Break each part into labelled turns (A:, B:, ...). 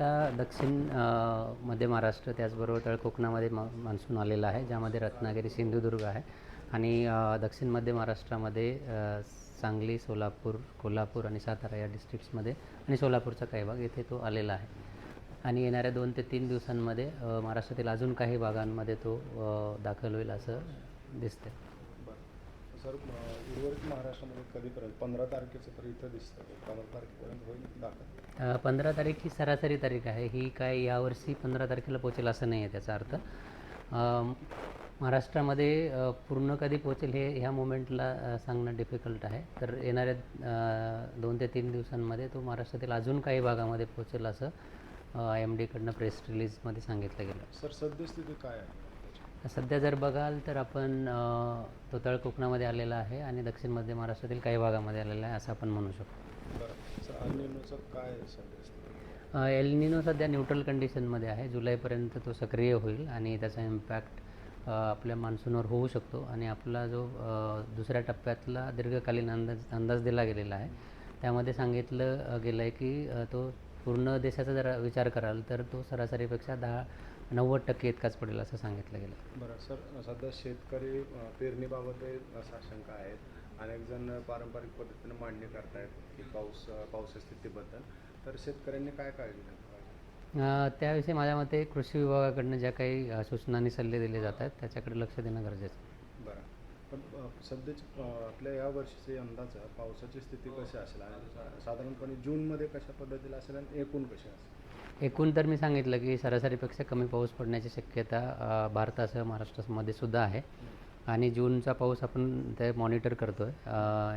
A: आता दक्षिण मध्य महाराष्ट्र त्याचबरोबर तळ कोकणामध्ये मान्सून आलेला आहे, ज्यामध्ये रत्नागिरी, सिंधुदुर्ग आहे आणि दक्षिण मध्य महाराष्ट्रामध्ये सांगली, सोलापूर, कोल्हापूर आणि सातारा या डिस्ट्रिक्ट्समध्ये आणि सोलापूरचा काही भाग येथे तो आलेला आहे. आणि येणाऱ्या 2 ते 3 दिवसांमध्ये महाराष्ट्रातील अजून काही भागांमध्ये तो दाखल होईल असं दिसते.
B: सर, उर्वरित महाराष्ट्रामध्ये कधीपर्यंत 15 तारखेचं तर इथं दिसतं, 15 तारखेपर्यंत होईल दाखल?
A: 15 तारीख ही सरासरी तारीख आहे. ही काय यावर्षी 15 तारखेला पोचेल असं नाही आहे त्याचा अर्थ. महाराष्ट्रामध्ये पूर्ण कधी पोचेल हे ह्या मोमेंटला सांगणं डिफिकल्ट आहे. तर येणाऱ्या 2 ते 3 दिवसांमध्ये तो महाराष्ट्रातील अजून काही भागामध्ये पोचेल असं IMDकडनं प्रेस रिलीजमध्ये सांगितलं गेलं.
B: सर, सद्यस्थिती काय आहे?
A: सध्या जर बघाल तर आपण तो तळ कोकणामध्ये आलेला आहे आणि दक्षिण मध्य महाराष्ट्रातील काही भागामध्ये आलेला आहे असं आपण म्हणू शकतो.
B: बरं सर, एल निनोचं काय आहे सद्यस्थिती?
A: एल निनो सध्या न्यूट्रल कंडिशनमध्ये आहे. जुलैपर्यंत तो सक्रिय होईल आणि त्याचा इम्पॅक्ट आपल्या मान्सूनवर होऊ शकतो आणि आपला जो दुसऱ्या टप्प्यातला दीर्घकालीन अंदाज दिला गेलेला आहे त्यामध्ये सांगितलं गेलं आहे की तो पूर्ण देशाचा जर विचार कराल तर तो सरासरीपेक्षा 90% इतकाच पडेल असं सांगितलं गेलं.
B: बरं सर, सध्या शेतकरी पेरणीबाबत आशंका आहेत. अनेक जण पारंपरिक पद्धतीने मांडणी करतायत की पावसाच्या स्थितीबद्दल, तर शेतकऱ्यांनी काय काळजी घेतली पाहिजे?
A: त्याविषयी माझ्या मते कृषी विभागाकडनं ज्या काही सूचना आणि सल्ले दिले जात आहेत त्याच्याकडे लक्ष देणं गरजेचं आहे.
B: बरं, पण सध्याची आपल्या या वर्षीचे अंदाज पावसाची स्थिती कशी असेल आणि साधारणपणे जूनमध्ये कशा पद्धतीला असेल आणि एकूण कशी असेल?
A: एकूण तर मी सांगितलं की सरासरीपेक्षा कमी पाऊस पडण्याची शक्यता भारतासह महाराष्ट्रामध्ये सुद्धा आहे आणि जूनचा पाऊस आपण ते मॉनिटर करतो आहे.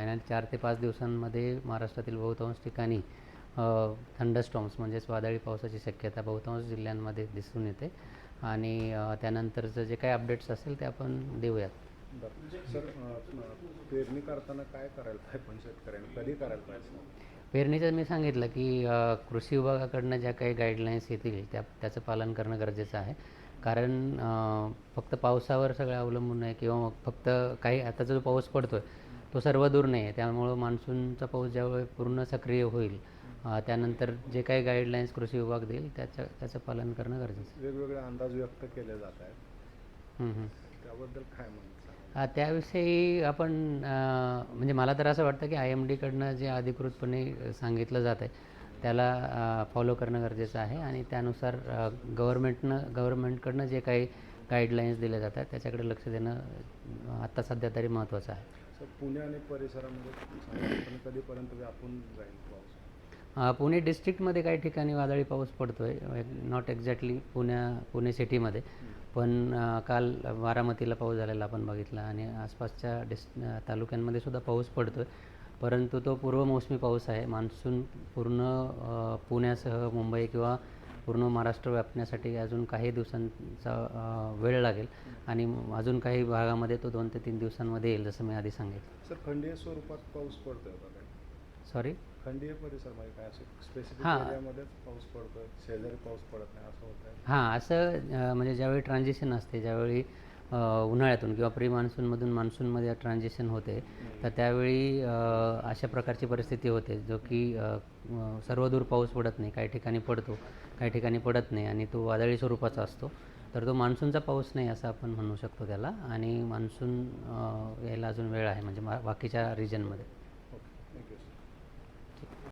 A: येणाऱ्या 4 ते 5 दिवसांमध्ये महाराष्ट्रातील बहुतांश ठिकाणी थंडरस्टॉर्म्स म्हणजेच वादळी पावसाची शक्यता बहुतांश जिल्ह्यांमध्ये दिसून येते आणि त्यानंतरचं जे काही अपडेट्स असेल ते आपण देऊयात.
B: बरं सर, पेरणी करताना काय करायला पाहिजे पण शेतकऱ्यांनी कधी करायला पाहिजे?
A: पेरणीचं मी सांगितलं की कृषी विभागाकडनं ज्या काही गाईडलाईन्स येतील त्याचं पालन करणं गरजेचं आहे. कारण फक्त पावसावर सगळं अवलंबून आहे किंवा मग फक्त काही आताचा जो पाऊस पडतो आहे तो सर्व दूर नाही आहे. त्यामुळं मान्सूनचा पाऊस ज्यावेळी पूर्ण सक्रिय होईल त्यानंतर जे काही गाईडलाईन्स कृषी विभाग देईल त्याचं पालन करणं गरजेचं आहे.
B: वेगवेगळे अंदाज व्यक्त केले जात आहेत, त्याबद्दल काय म्हणतात?
A: त्याविषयी आपण म्हणजे मला तर असं वाटतं की IMDकडनं जे अधिकृतपणे सांगितलं जात आहे त्याला फॉलो करणं गरजेचं आहे आणि त्यानुसार गव्हर्नमेंटकडनं जे काही गाईडलाईन्स दिले जात आहेत त्याच्याकडे लक्ष देणं आत्ता सध्या तरी महत्त्वाचं आहे.
B: सर, पुणे आणि परिसरामध्ये कधीपर्यंत व्यापून जाईल पाऊस?
A: पुणे डिस्ट्रिक्टमध्ये काही ठिकाणी वादळी पाऊस पडतो आहे, नॉट एक्झॅक्टली पुणे सिटीमध्ये, पण काल बारामतीला पाऊस झालेला आपण बघितला आणि आसपासच्या तालुक्यांमध्ये सुद्धा पाऊस पडतो आहे. परंतु तो पूर्वमोसमी पाऊस आहे. मान्सून पूर्ण पुण्यासह मुंबई किंवा पूर्ण महाराष्ट्र व्यापण्यासाठी अजून काही दिवसांचा वेळ लागेल आणि अजून काही भागामध्ये तो 2 ते 3 दिवसांमध्ये येईल जसं मी आधी सांगितलं.
B: सर, खंडीय स्वरूपात पाऊस पडतोय का?
A: सॉरी,
B: खंडीय परिसरमध्ये काय असं स्पेसिफिक एरियामध्येच पाऊस पडतोय, शेजारी पाऊस पडत नाही असं होतं?
A: हां, असं म्हणजे ज्यावेळी ट्रान्झिशन असते, ज्यावेळी उन्हाळ्यातून किंवा प्री मान्सूनमधून मान्सूनमध्ये ट्रान्झिशन होते तर त्यावेळी अशा प्रकारची परिस्थिती होते जो की सर्वदूर पाऊस पडत नाही, काही ठिकाणी पडतो, काही ठिकाणी पडत नाही आणि तो वादळी स्वरूपाचा असतो. तर तो मान्सूनचा पाऊस नाही असं आपण म्हणू शकतो त्याला आणि मान्सून यायला अजून वेळ आहे म्हणजे बाकीच्या रिजनमध्ये.